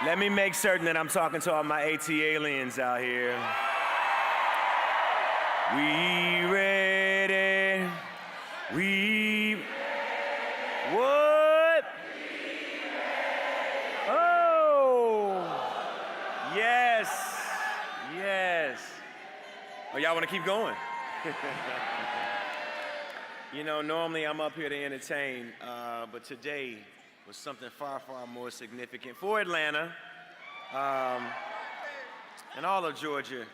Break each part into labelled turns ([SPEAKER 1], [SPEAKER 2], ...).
[SPEAKER 1] Let me make certain that I'm talking to all my AT aliens out here. We ready? What? Oh! Yes. Oh, y'all want to keep going? You know, normally I'm up here to entertain, but today was something far, far more significant for Atlanta and all of Georgia.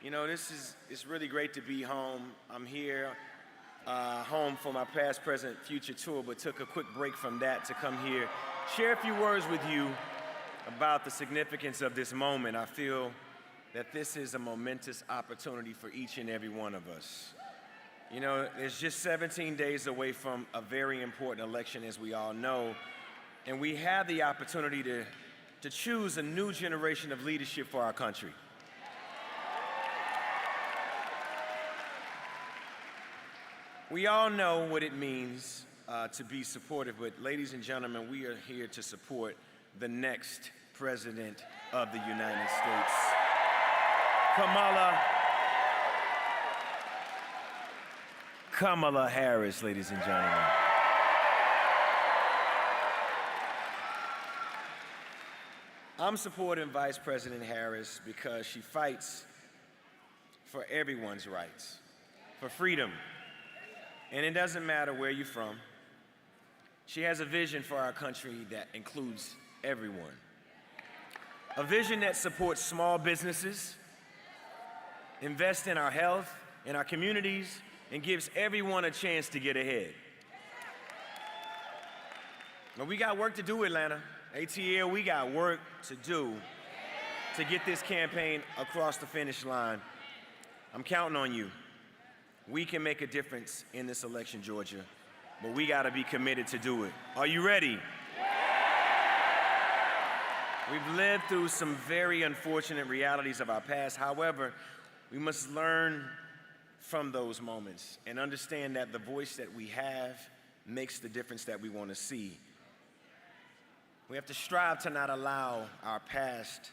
[SPEAKER 1] You know, it's really great to be home. I'm here, home for my past, present, future tour, but took a quick break from that to come here, share a few words with you about the significance of this moment. I feel that this is a momentous opportunity for each and every one of us. You know, it's just 17 days away from a very important election, as we all know, and we have the opportunity to choose a new generation of leadership for our country. We all know what it means to be supportive, but ladies and gentlemen, we are here to support the next President of the United States. Kamala Harris, ladies and gentlemen. I'm supporting Vice President Harris because she fights for everyone's rights, for freedom. And it doesn't matter where you're from. She has a vision for our country that includes everyone. A vision that supports small businesses, invests in our health, in our communities, and gives everyone a chance to get ahead. But we got work to do, Atlanta. ATL, we got work to do to get this campaign across the finish line. I'm counting on you. We can make a difference in this election, Georgia, but we gotta be committed to do it. Are you ready? We've lived through some very unfortunate realities of our past. However, we must learn from those moments and understand that the voice that we have makes the difference that we want to see. We have to strive to not allow our past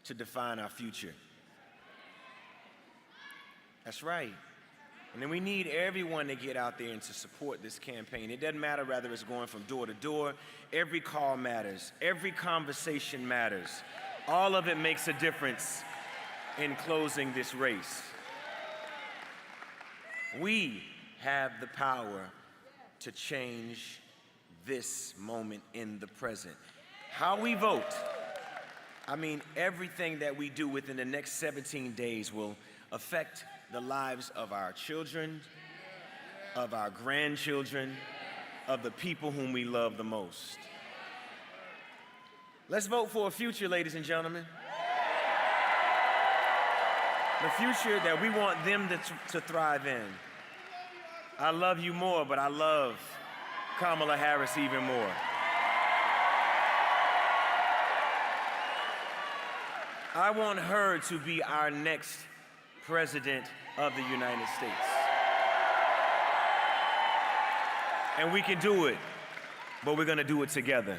[SPEAKER 1] to define our future. That's right. And then we need everyone to get out there and to support this campaign. It doesn't matter whether it's going from door to door. Every call matters. Every conversation matters. All of it makes a difference in closing this race. We have the power to change this moment in the present. How we vote, I mean, everything that we do within the next 17 days will affect the lives of our children, of our grandchildren, of the people whom we love the most. Let's vote for a future, ladies and gentlemen. The future that we want them to thrive in. I love you more, but I love Kamala Harris even more. I want her to be our next President of the United States. And we can do it, but we're gonna do it together.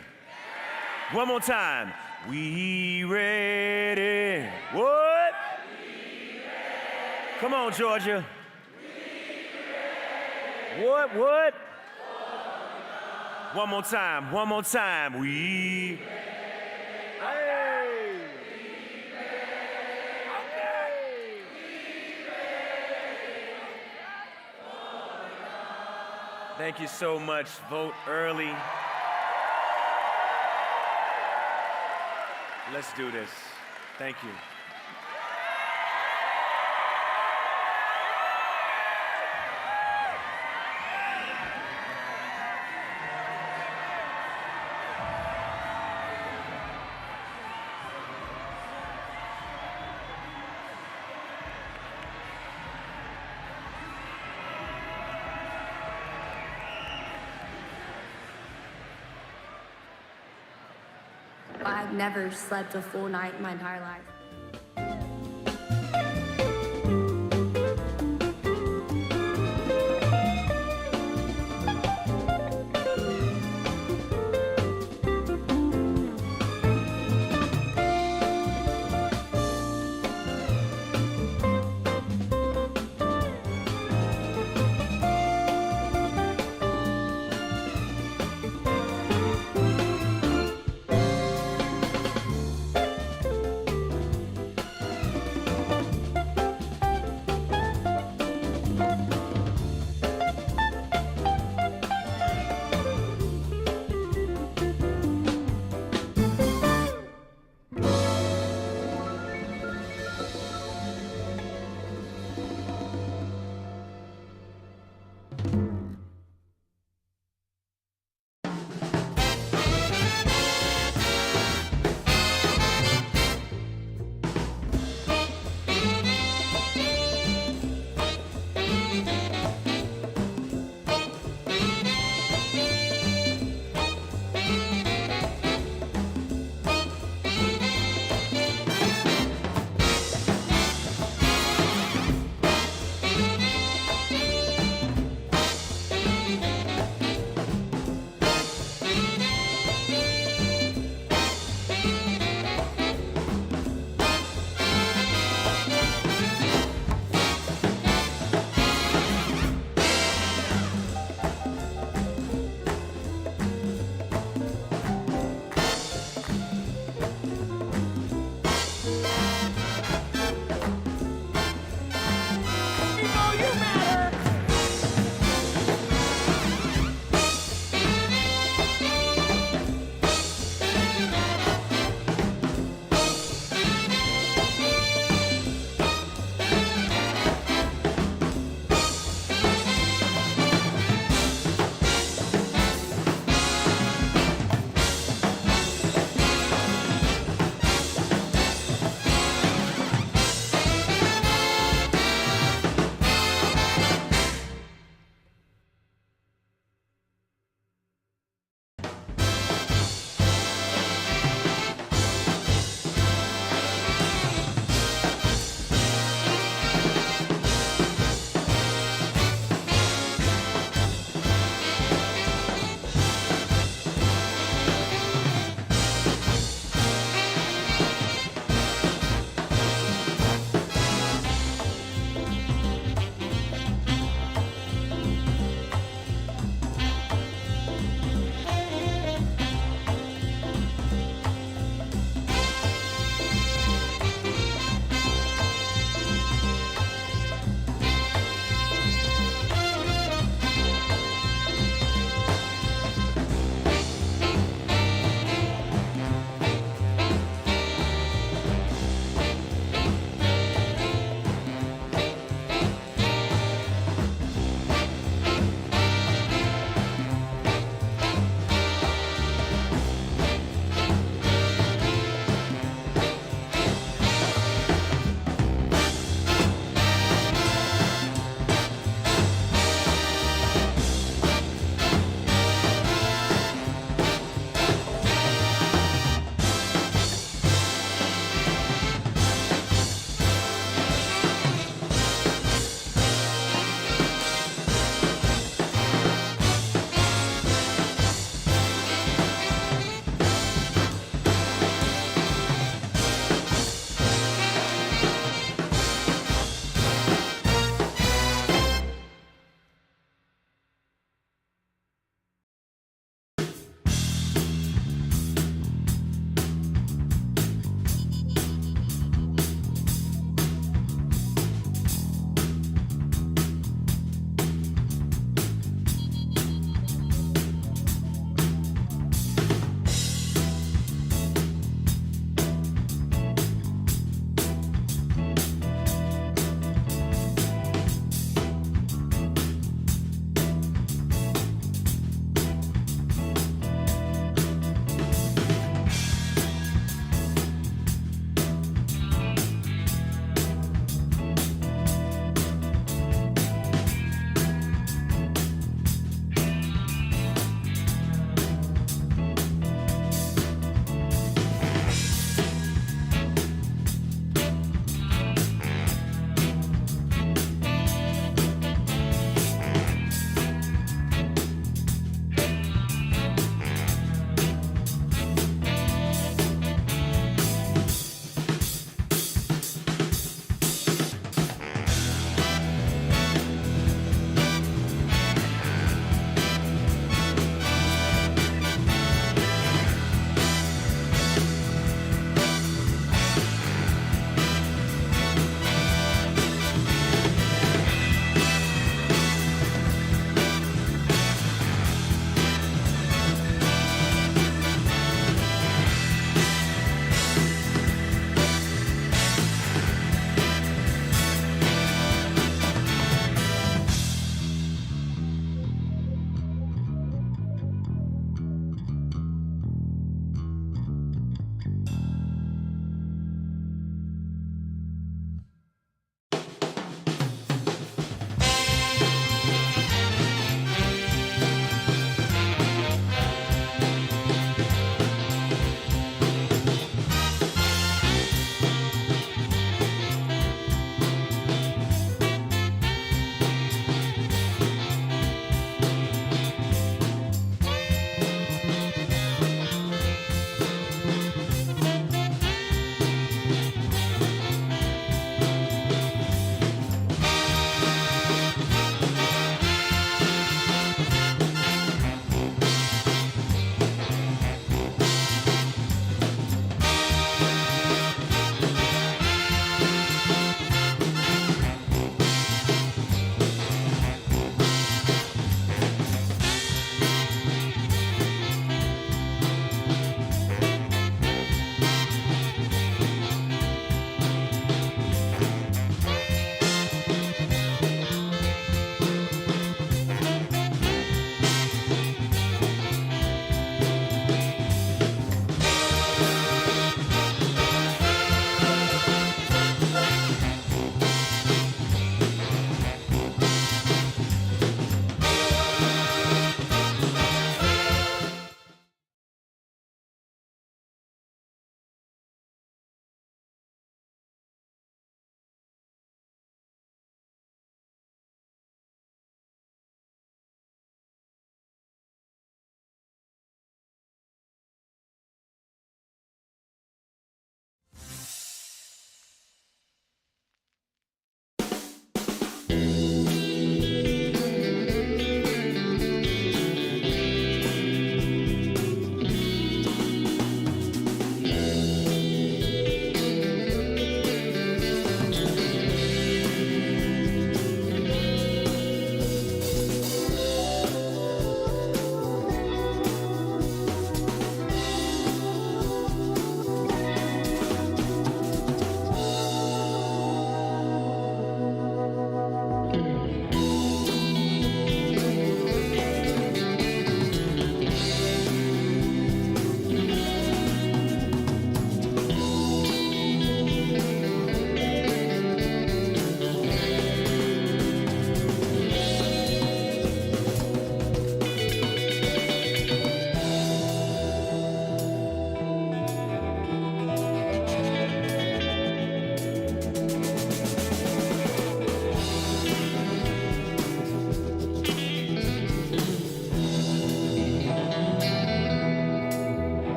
[SPEAKER 1] One more time. We ready? What? We ready. Come on, Georgia. We ready. What? One more time. We ready. Thank you so much. Vote early. Let's do this. Thank you.
[SPEAKER 2] I've never slept a full night in my entire life.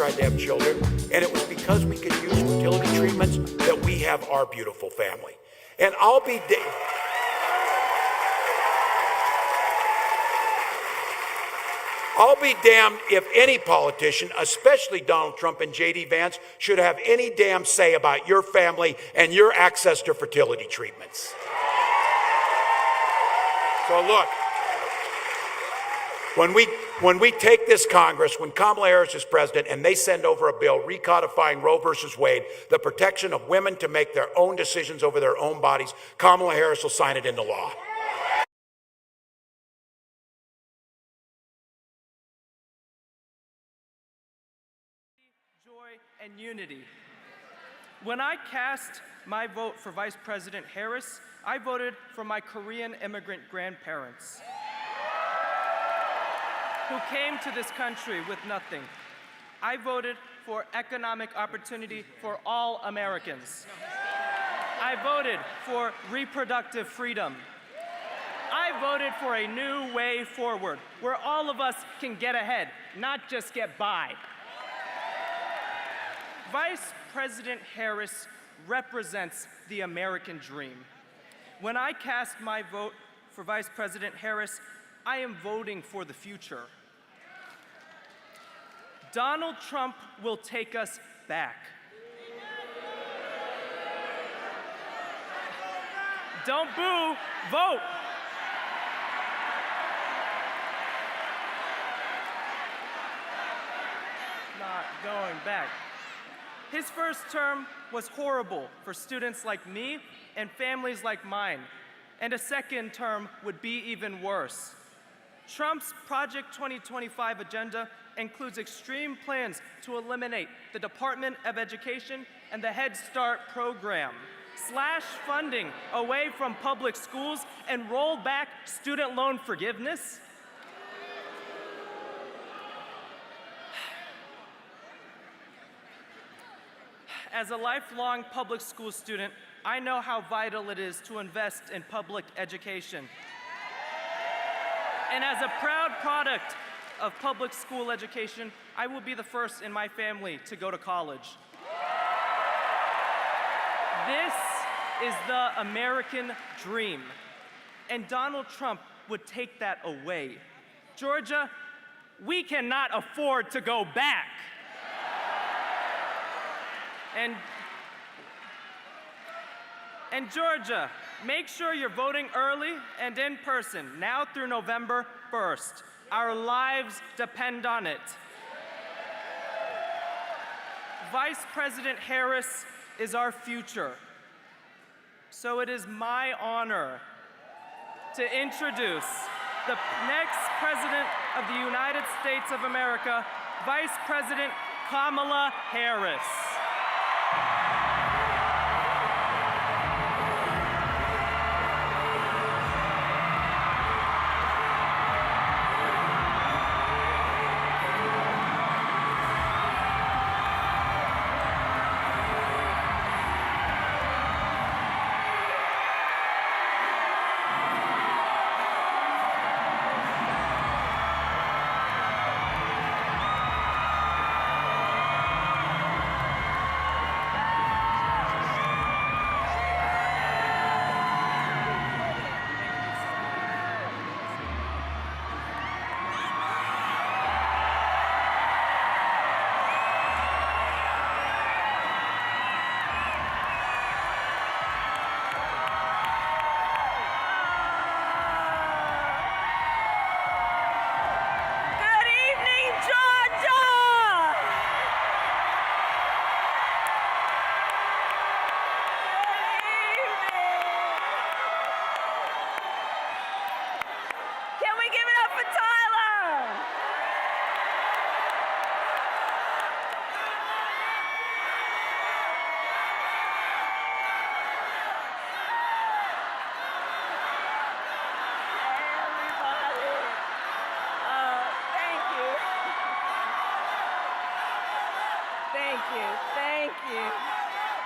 [SPEAKER 3] tried to have children, and it was because we could use fertility treatments that we have our beautiful family. And I'll be damned if any politician, especially Donald Trump and J.D. Vance, should have any damn say about your family and your access to fertility treatments. So look, when we take this Congress, when Kamala Harris is president and they send over a bill recodifying Roe versus Wade, the protection of women to make their own decisions over their own bodies, Kamala Harris will sign it into law.
[SPEAKER 4] Joy and unity. When I cast my vote for Vice President Harris, I voted for my Korean immigrant grandparents who came to this country with nothing. I voted for economic opportunity for all Americans. I voted for reproductive freedom. I voted for a new way forward where all of us can get ahead, not just get by. Vice President Harris represents the American dream. When I cast my vote for Vice President Harris, I am voting for the future. Donald Trump will take us back. Don't boo, vote. Not going back. His first term was horrible for students like me and families like mine, and a second term would be even worse. Trump's Project 2025 agenda includes extreme plans to eliminate the Department of Education and the Head Start program, slash funding away from public schools, and roll back student loan forgiveness. As a lifelong public school student, I know how vital it is to invest in public education. And as a proud product of public school education, I will be the first in my family to go to college. This is the American dream, and Donald Trump would take that away. Georgia, we cannot afford to go back. And Georgia, make sure you're voting early and in person, now through November 1st. Our lives depend on it. Vice President Harris is our future. So it is my honor to introduce the next President of the United States of America, Vice President Kamala Harris.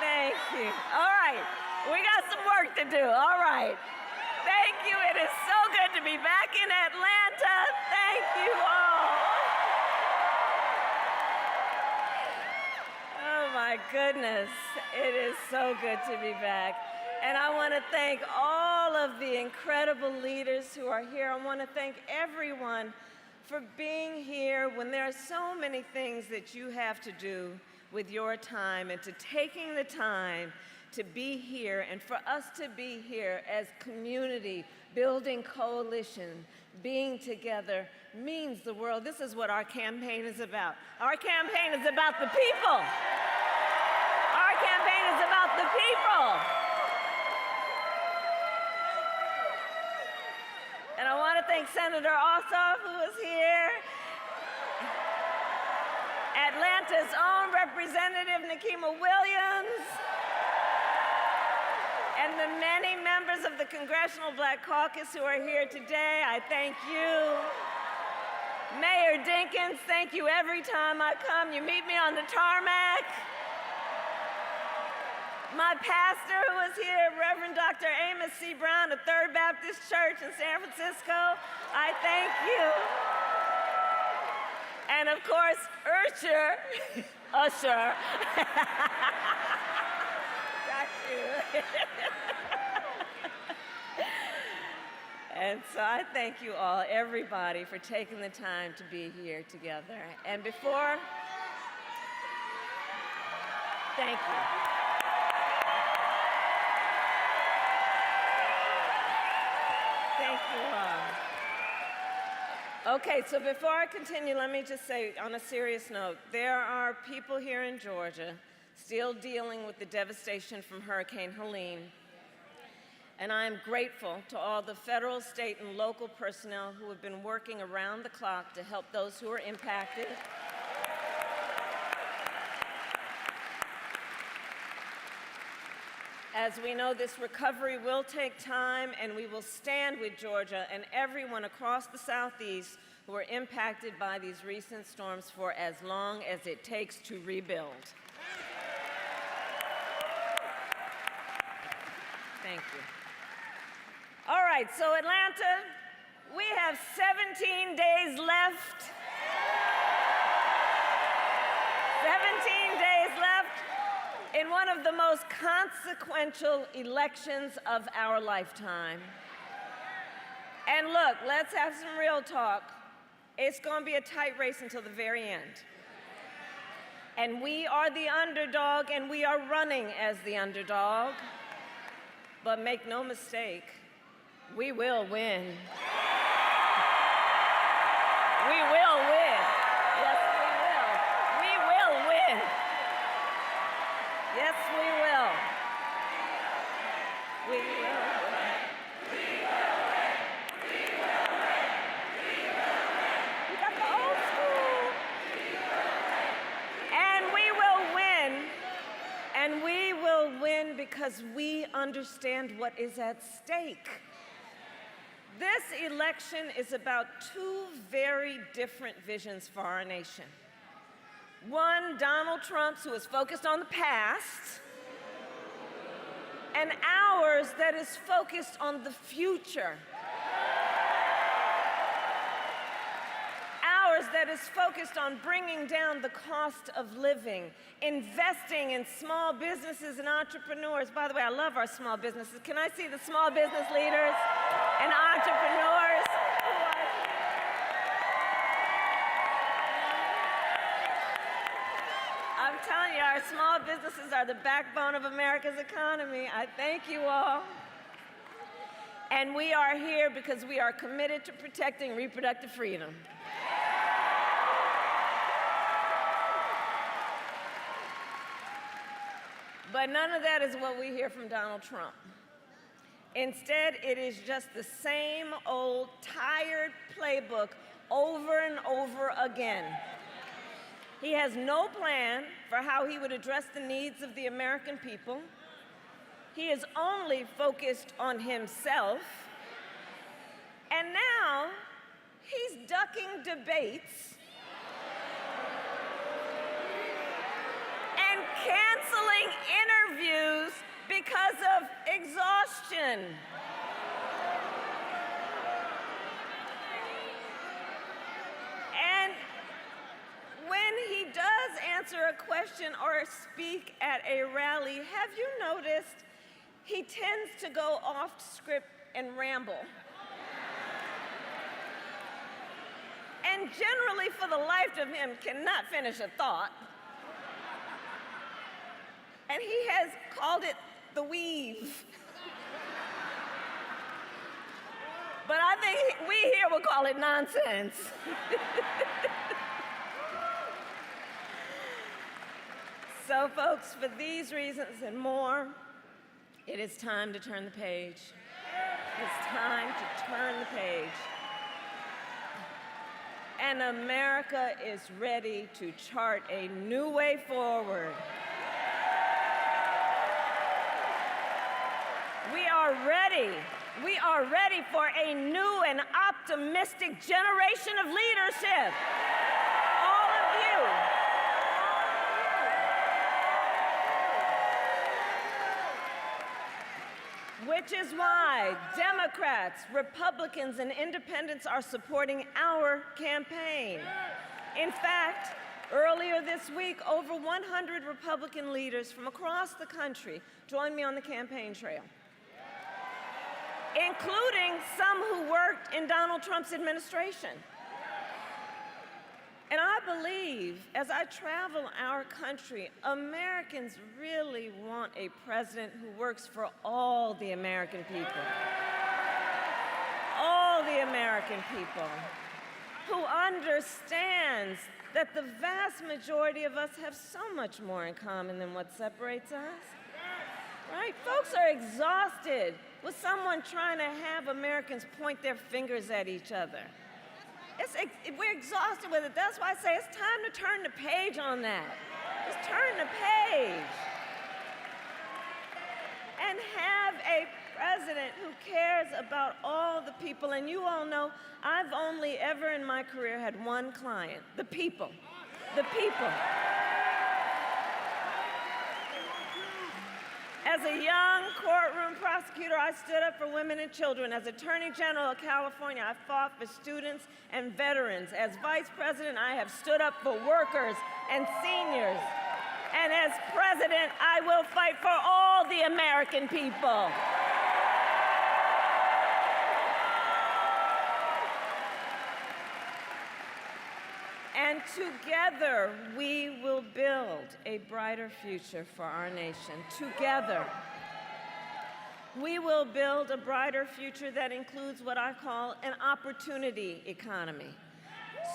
[SPEAKER 4] Thank you. All right, we got some work to do. All right. Thank you. It is so good to be back in Atlanta. Thank you all.
[SPEAKER 5] my goodness. It is so good to be back. And I want to thank all of the incredible leaders who are here. I want to thank everyone for being here when there are so many things that you have to do with your time, and to taking the time to be here, and for us to be here as community, building coalition, being together means the world. This is what our campaign is about. Our campaign is about the people. Our campaign is about the people. And I want to thank Senator Ossoff, who is here, Atlanta's own Representative Nikema Williams, and the many members of the Congressional Black Caucus who are here today. I thank you. Mayor Dinkins, thank you every time I come. You meet me on the tarmac. My pastor who is here, Reverend Dr. Amos C. Brown of Third Baptist Church in San Francisco, I thank you. And of course, Usher. Got you. And so I thank you all, everybody, for taking the time to be here together. And before, thank you. Thank you all. Okay, so before I continue, let me just say, on a serious note, there are people here in Georgia still dealing with the devastation from Hurricane Helene. And I am grateful to all the federal, state, and local personnel who have been working around the clock to help those who are impacted. As we know, this recovery will take time, and we will stand with Georgia and everyone across the Southeast who are impacted by these recent storms for as long as it takes to rebuild. Thank you. All right, so Atlanta, we have 17 days left. 17 days left in one of the most consequential elections of our lifetime. And look, let's have some real talk. It's going to be a tight race until the very end. And we are the underdog, and we are running as the underdog. But make no mistake, we will win. We will win. Yes, we will. We will win. Yes, we will. We will win. We will win. We will win. We will win. We got the old school. We will win. And we will win. And we will win because we understand what is at stake. This election is about two very different visions for our nation. One, Donald Trump's, who is focused on the past, and ours that is focused on the future. Ours that is focused on bringing down the cost of living, investing in small businesses and entrepreneurs. By the way, I love our small businesses. Can I see the small business leaders and entrepreneurs? I'm telling you, our small businesses are the backbone of America's economy. I thank you all. And we are here because we are committed to protecting reproductive freedom. But none of that is what we hear from Donald Trump. Instead, it is just the same old tired playbook over and over again. He has no plan for how he would address the needs of the American people. He is only focused on himself. And now, he's ducking debates and canceling interviews because of exhaustion. And when he does answer a question or speak at a rally, have you noticed he tends to go off script and ramble? And generally, for the life of him, cannot finish a thought. And he has called it the weave. But I think we here will call it nonsense. So, folks, for these reasons and more, it is time to turn the page. It's time to turn the page. And America is ready to chart a new way forward. We are ready. We are ready for a new and optimistic generation of leadership. All of you. Which is why Democrats, Republicans, and independents are supporting our campaign. In fact, earlier this week, over 100 Republican leaders from across the country joined me on the campaign trail, including some who worked in Donald Trump's administration. And I believe, as I travel our country, Americans really want a president who works for all the American people. All the American people. Who understands that the vast majority of us have so much more in common than what separates us. Right? Folks are exhausted with someone trying to have Americans point their fingers at each other. We're exhausted with it. That's why I say it's time to turn the page on that. Just turn the page. And have a president who cares about all the people. And you all know I've only ever in my career had one client, the people. The people. As a young courtroom prosecutor, I stood up for women and children. As Attorney General of California, I fought for students and veterans. As Vice President, I have stood up for workers and seniors. And as President, I will fight for all the American people. And together, we will build a brighter future for our nation. Together, we will build a brighter future that includes what I call an opportunity economy,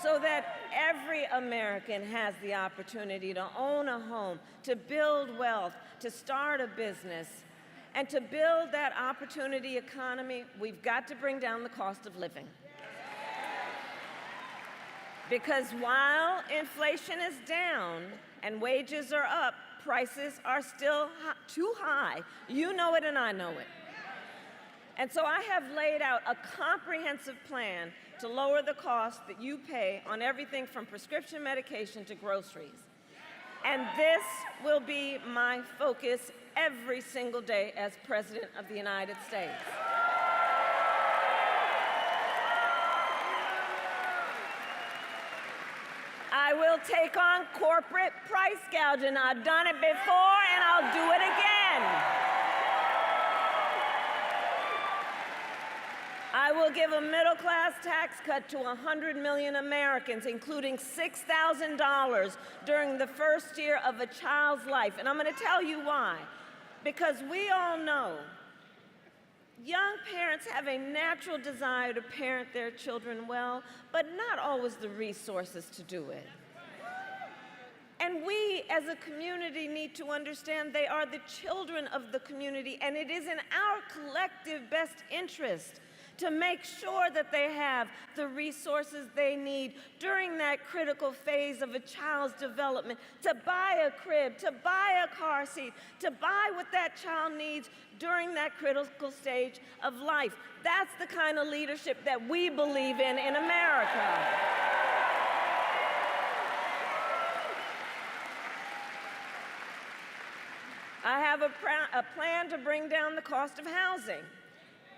[SPEAKER 5] so that every American has the opportunity to own a home, to build wealth, to start a business. And to build that opportunity economy, we've got to bring down the cost of living. Because while inflation is down and wages are up, prices are still too high. You know it and I know it. And so I have laid out a comprehensive plan to lower the cost that you pay on everything from prescription medication to groceries. And this will be my focus every single day as President of the United States. I will take on corporate price gouging. I've done it before and I'll do it again. I will give a middle-class tax cut to 100 million Americans, including $6,000 during the first year of a child's life. And I'm going to tell you why. Because we all know young parents have a natural desire to parent their children well, but not always the resources to do it. And we, as a community, need to understand they are the children of the community, and it is in our collective best interest to make sure that they have the resources they need during that critical phase of a child's development, to buy a crib, to buy a car seat, to buy what that child needs during that critical stage of life. That's the kind of leadership that we believe in America. I have a plan to bring down the cost of housing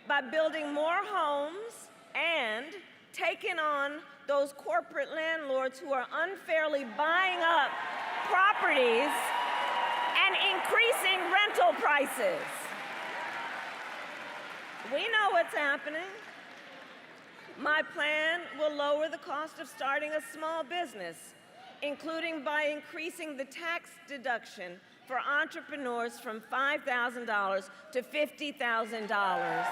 [SPEAKER 5] by building more homes and taking on those corporate landlords who are unfairly buying up properties and increasing rental prices. We know what's happening. My plan will lower the cost of starting a small business, including by increasing the tax deduction for entrepreneurs from $5,000 to $50,000.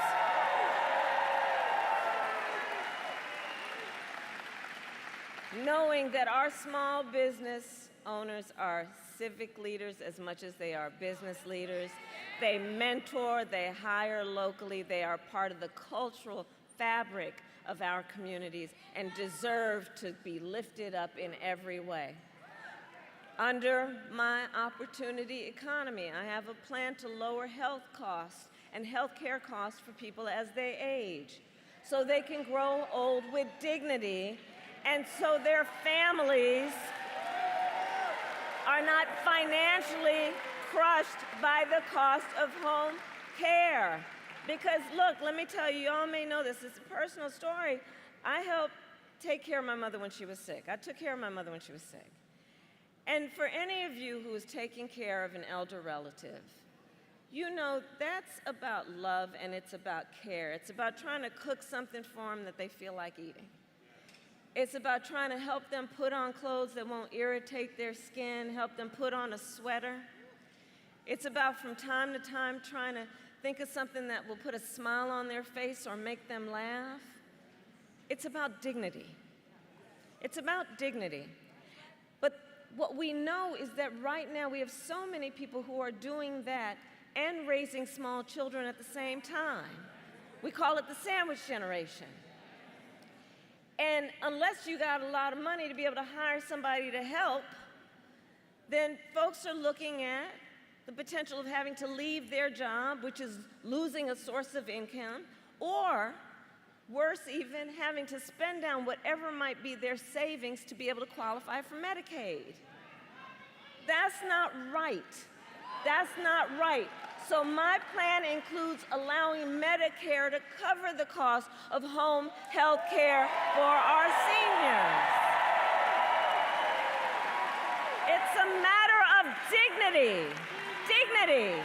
[SPEAKER 5] Knowing that our small business owners are civic leaders as much as they are business leaders. They mentor, they hire locally, they are part of the cultural fabric of our communities and deserve to be lifted up in every way. Under my opportunity economy, I have a plan to lower health costs and health care costs for people as they age, so they can grow old with dignity and so their families are not financially crushed by the cost of home care. Because look, let me tell you, you all may know this, it's a personal story. I helped take care of my mother when she was sick. I took care of my mother when she was sick. And for any of you who is taking care of an elder relative, you know that's about love and it's about care. It's about trying to cook something for them that they feel like eating. It's about trying to help them put on clothes that won't irritate their skin, help them put on a sweater. It's about from time to time trying to think of something that will put a smile on their face or make them laugh. It's about dignity. It's about dignity. But what we know is that right now we have so many people who are doing that and raising small children at the same time. We call it the sandwich generation. And unless you got a lot of money to be able to hire somebody to help, then folks are looking at the potential of having to leave their job, which is losing a source of income, or worse even, having to spend down whatever might be their savings to be able to qualify for Medicaid. That's not right. That's not right. So my plan includes allowing Medicare to cover the cost of home health care for our seniors. It's a matter of dignity. Dignity.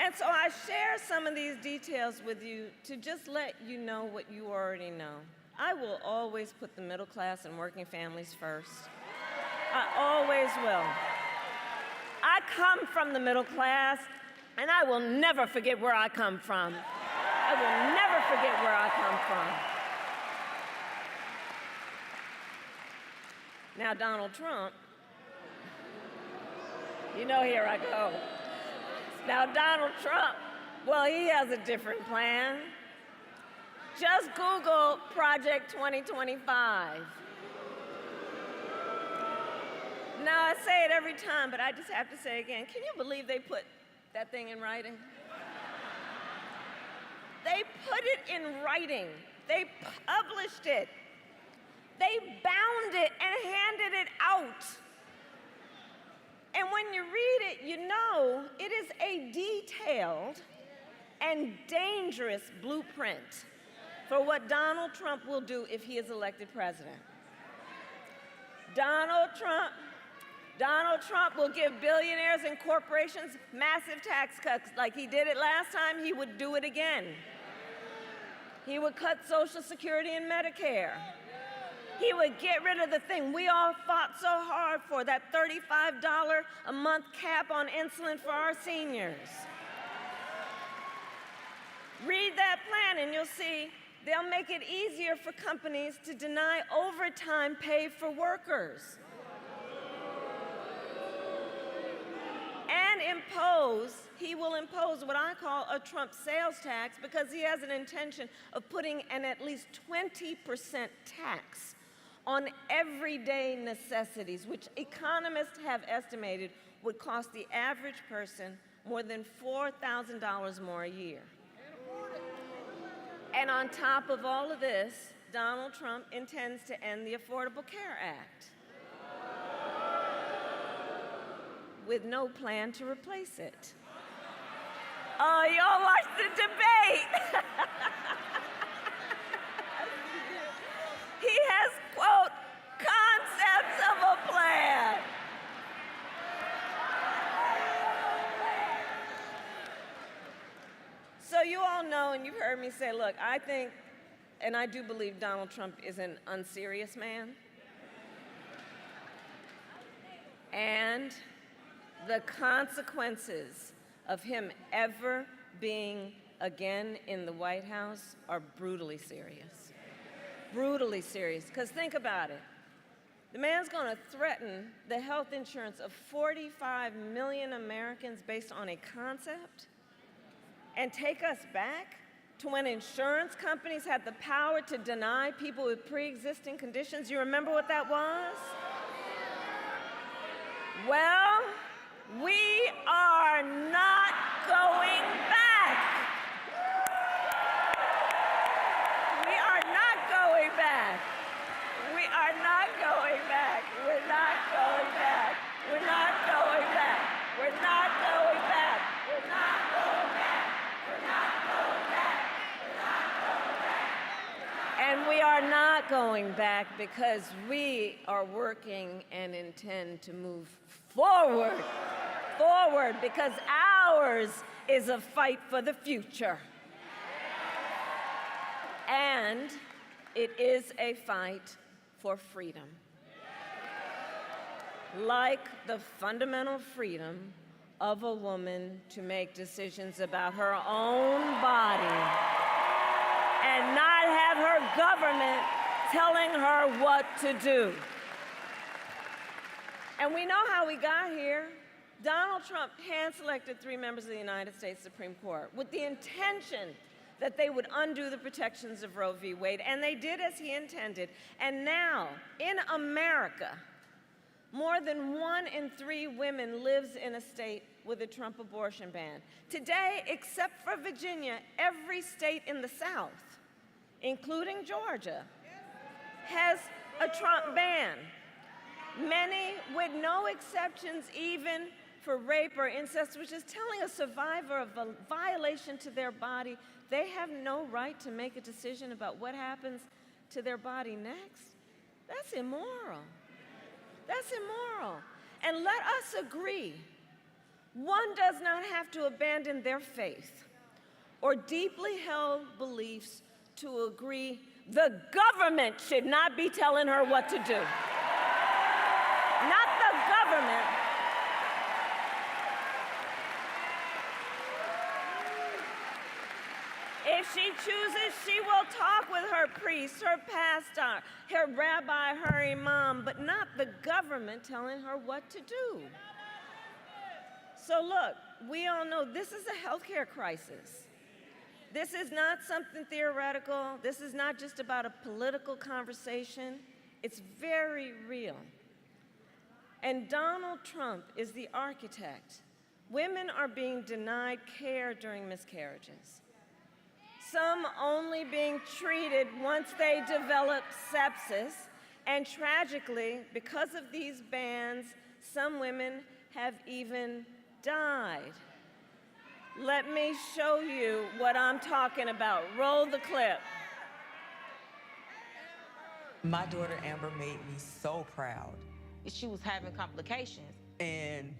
[SPEAKER 5] And so I share some of these details with you to just let you know what you already know. I will always put the middle class and working families first. I always will. I come from the middle class, and I will never forget where I come from. I will never forget where I come from. Now, Donald Trump, you know, here I go. Now, Donald Trump, well, he has a different plan. Just Google Project 2025. Now, I say it every time, but I just have to say it again. Can you believe they put that thing in writing? They put it in writing. They published it. They bound it and handed it out. And when you read it, you know it is a detailed and dangerous blueprint for what Donald Trump will do if he is elected president. Donald Trump will give billionaires and corporations massive tax cuts. Like he did it last time, he would do it again. He would cut Social Security and Medicare. He would get rid of the thing we all fought so hard for, that $35 a month cap on insulin for our seniors. Read that plan and you'll see they'll make it easier for companies to deny overtime pay for workers. And he will impose what I call a Trump sales tax, because he has an intention of putting an at least 20% tax on everyday necessities, which economists have estimated would cost the average person more than $4,000 more a year. And on top of all of this, Donald Trump intends to end the Affordable Care Act with no plan to replace it. Oh, y'all watch the debate. He has, quote, you all know, and you've heard me say, look, I think, and I do believe Donald Trump is an unserious man. And the consequences of him ever being again in the White House are brutally serious. Brutally serious. Because think about it. The man's going to threaten the health insurance of 45 million Americans based on a concept and take us back to when insurance companies had the power to deny people with pre-existing conditions. You remember what that was? Well, we are not going back. We are not going back. We are not going back. We're not going back. We're not going back. We're not going back. We're not going back. We're not going back. We're not going back. And we are not going back because we are working and intend to move forward. Forward, because ours is a fight for the future. And it is a fight for freedom. Like the fundamental freedom of a woman to make decisions about her own body and not have her government telling her what to do. And we know how we got here. Donald Trump hand-selected 3 members of the United States Supreme Court with the intention that they would undo the protections of Roe v. Wade, and they did as he intended. And now, in America, more than 1 in 3 women lives in a state with a Trump abortion ban. Today, except for Virginia, every state in the South, including Georgia, has a Trump ban. Many with no exceptions even for rape or incest, which is telling a survivor of a violation to their body they have no right to make a decision about what happens to their body next. That's immoral. That's immoral. And let us agree, one does not have to abandon their faith or deeply held beliefs to agree the government should not be telling her what to do. Not the government. If she chooses, she will talk with her priest, her pastor, her rabbi, her imam, but not the government telling her what to do. So look, we all know this is a healthcare crisis. This is not something theoretical. This is not just about a political conversation. It's very real. And Donald Trump is the architect. Women are being denied care during miscarriages. Some only being treated once they develop sepsis. And tragically, because of these bans, some women have even died. Let me show you what I'm talking about. Roll the clip.
[SPEAKER 6] My daughter Amber made me so proud.
[SPEAKER 7] She was having complications.
[SPEAKER 6] And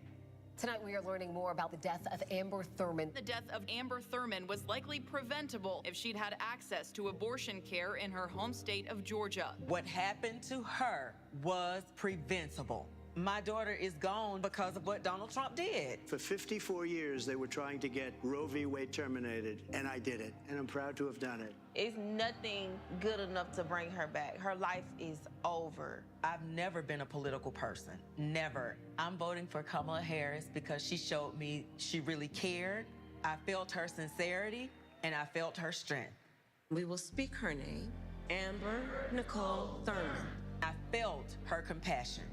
[SPEAKER 8] tonight we are learning more about the death of Amber Thurman.
[SPEAKER 9] The death of Amber Thurman was likely preventable if she'd had access to abortion care in her home state of Georgia.
[SPEAKER 6] what happened to her was preventable. My daughter is gone because of what Donald Trump did.
[SPEAKER 10] For 54 years, they were trying to get Roe v. Wade terminated, and I did it, and I'm proud to have done it.
[SPEAKER 7] It's nothing good enough to bring her back. Her life is over.
[SPEAKER 6] I've never been a political person, never. I'm voting for Kamala Harris because she showed me she really cared. I felt her sincerity, and I felt her strength.
[SPEAKER 11] We will speak her name, Amber Nicole Thurman.
[SPEAKER 6] I felt her compassion.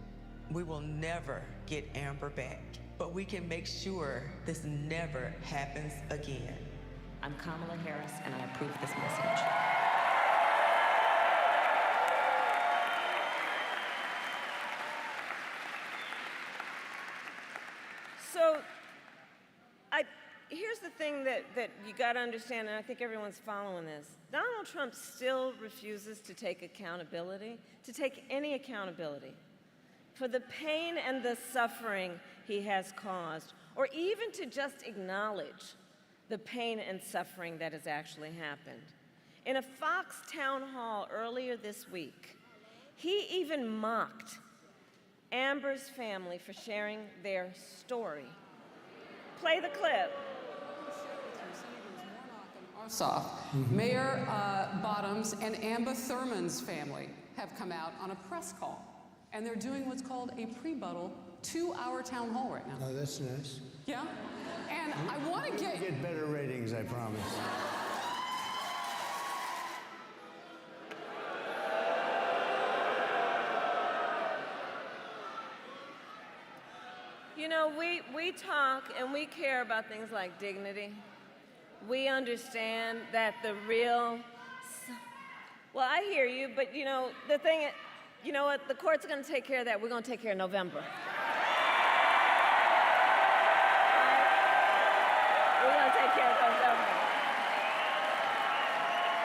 [SPEAKER 6] We will never get Amber back, but we can make sure this never happens again.
[SPEAKER 11] I'm Kamala Harris, and I approve this message.
[SPEAKER 5] So, here's the thing that you got to understand, and I think everyone's following this. Donald Trump still refuses to take accountability, to take any accountability for the pain and the suffering he has caused, or even to just acknowledge the pain and suffering that has actually happened. In a Fox town hall earlier this week, he even mocked Amber's family for sharing their story. Play the clip.
[SPEAKER 12] Mayor Bottoms and Amber Thurman's family have come out on a press call, and they're doing what's called a pre-buttal 2-hour town hall right now.
[SPEAKER 10] Oh, that's nice.
[SPEAKER 12] Yeah? And I want to
[SPEAKER 10] Get better ratings, I promise.
[SPEAKER 5] You know, we talk and we care about things like dignity. We understand that the real, well, I hear you, but you know, the thing, you know what, the court's gonna take care of that. We're gonna take care of November. We're gonna take care of November.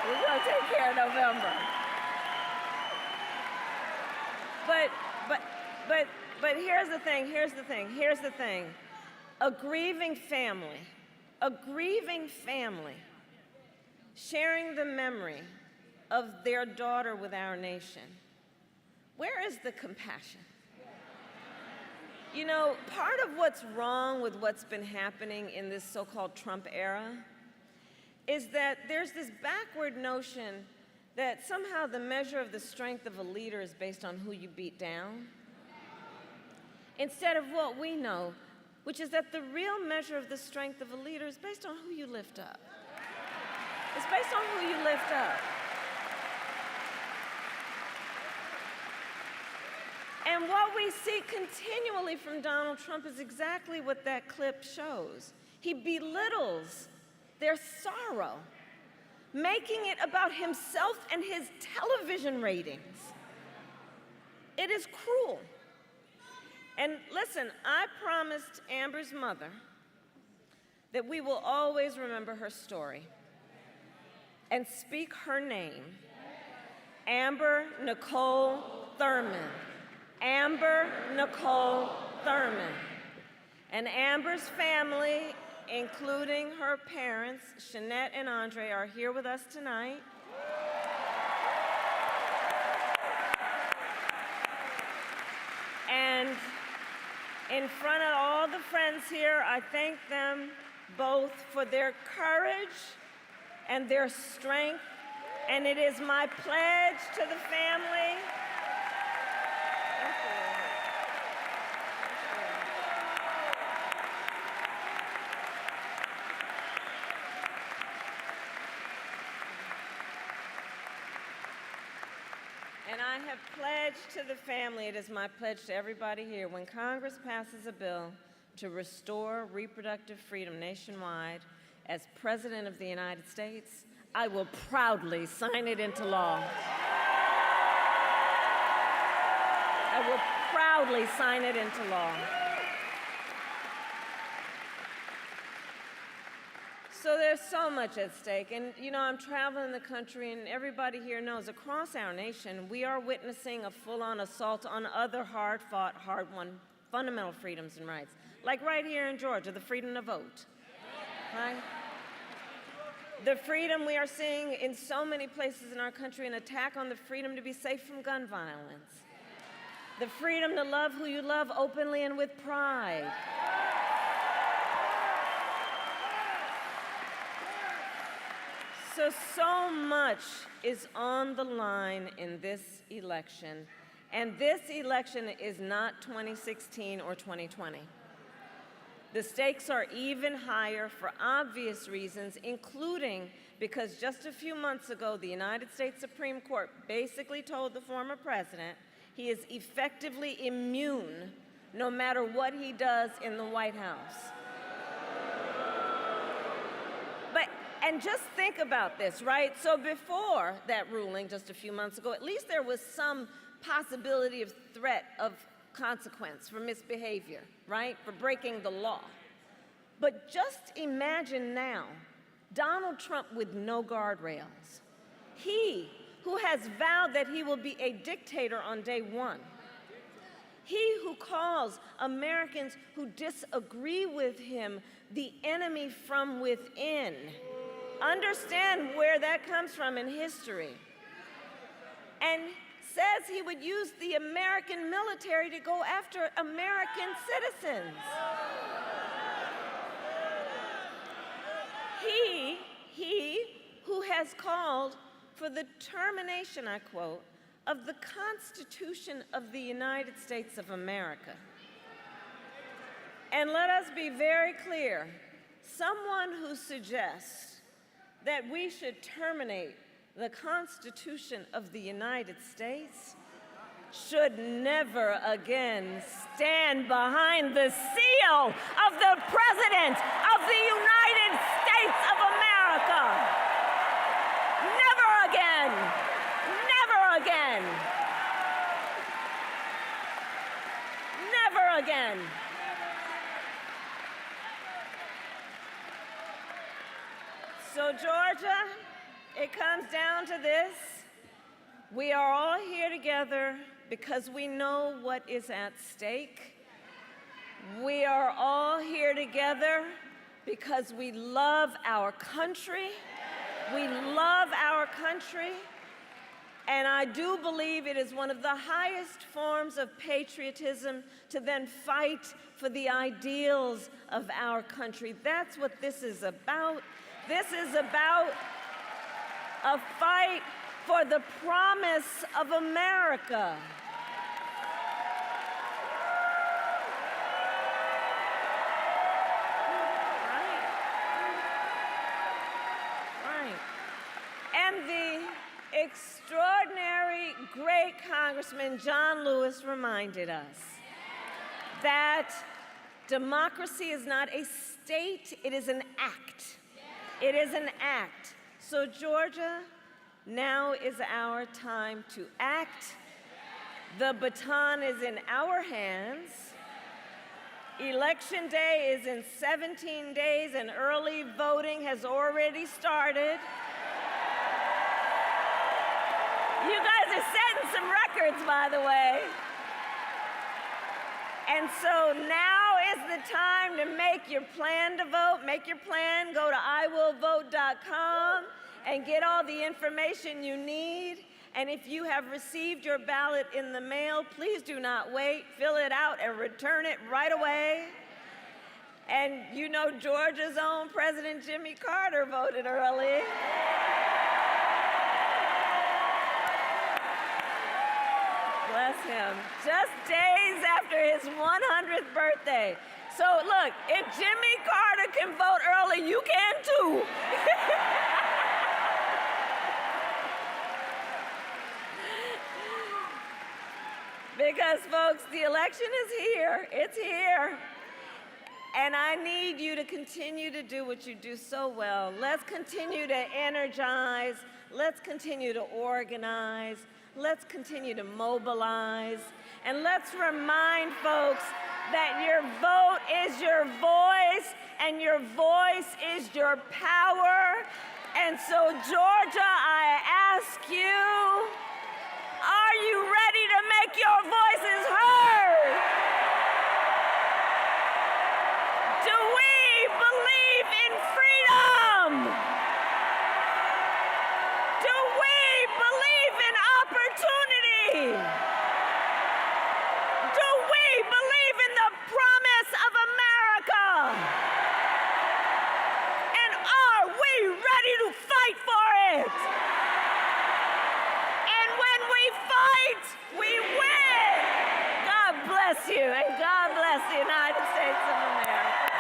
[SPEAKER 5] We're gonna take care of November. But here's the thing. A grieving family sharing the memory of their daughter with our nation. Where is the compassion? You know, part of what's wrong with what's been happening in this so-called Trump era is that there's this backward notion that somehow the measure of the strength of a leader is based on who you beat down, instead of what we know, which is that the real measure of the strength of a leader is based on who you lift up. It's based on who you lift up. And what we see continually from Donald Trump is exactly what that clip shows. He belittles their sorrow, making it about himself and his television ratings. It is cruel. And listen, I promised Amber's mother that we will always remember her story and speak her name, Amber Nicole Thurman. Amber Nicole Thurman. And Amber's family, including her parents, Shanette and Andre, are here with us tonight. And in front of all the friends here, I thank them both for their courage and their strength. And it is my pledge to the family. And I have pledged to the family, it is my pledge to everybody here, when Congress passes a bill to restore reproductive freedom nationwide, as President of the United States, I will proudly sign it into law. I will proudly sign it into law. So there's so much at stake. And you know, I'm traveling the country and everybody here knows across our nation, we are witnessing a full-on assault on other hard-fought, hard-won fundamental freedoms and rights. Like right here in Georgia, the freedom to vote, right? The freedom we are seeing in so many places in our country, an attack on the freedom to be safe from gun violence. The freedom to love who you love openly and with pride. So much is on the line in this election, and this election is not 2016 or 2020. The stakes are even higher for obvious reasons, including because just a few months ago, the United States Supreme Court basically told the former president he is effectively immune no matter what he does in the White House. And just think about this, right? So before that ruling just a few months ago, at least there was some possibility of threat of consequence for misbehavior, right? For breaking the law. But just imagine now, Donald Trump with no guardrails. He, who has vowed that he will be a dictator on day one. He who calls Americans who disagree with him the enemy from within. Understand where that comes from in history. And says he would use the American military to go after American citizens. He who has called for the termination, I quote, of the Constitution of the United States of America. And let us be very clear, someone who suggests that we should terminate the Constitution of the United States should never again stand behind the seal of the President of the United States of America. Never again. Never again. Never again. So, Georgia, it comes down to this. We are all here together because we know what is at stake. We are all here together because we love our country. We love our country. And I do believe it is one of the highest forms of patriotism to then fight for the ideals of our country. That's what this is about. This is about a fight for the promise of America. Right. And the extraordinary, great Congressman John Lewis reminded us that democracy is not a state, it is an act. It is an act. So, Georgia, now is our time to act. The baton is in our hands. Election day is in 17 days, and early voting has already started. You guys are setting some records, by the way. And so now is the time to make your plan to vote. Make your plan. Go to iwillvote.com and get all the information you need. And if you have received your ballot in the mail, please do not wait. Fill it out and return it right away. And you know Georgia's own President Jimmy Carter voted early. Bless him. Just days after his 100th birthday. So look, if Jimmy Carter can vote early, you can too. Because folks, the election is here. It's here. And I need you to continue to do what you do so well. Let's continue to energize. Let's continue to organize. Let's continue to mobilize. And let's remind folks that your vote is your voice and your voice is your power. And so, Georgia, I ask you, are you ready to make your voices heard? Do we believe in freedom? Do we believe in opportunity? Do we believe in the promise of America? And are we ready to fight for it? And when we fight, we win. God bless you, and God bless the United States of America.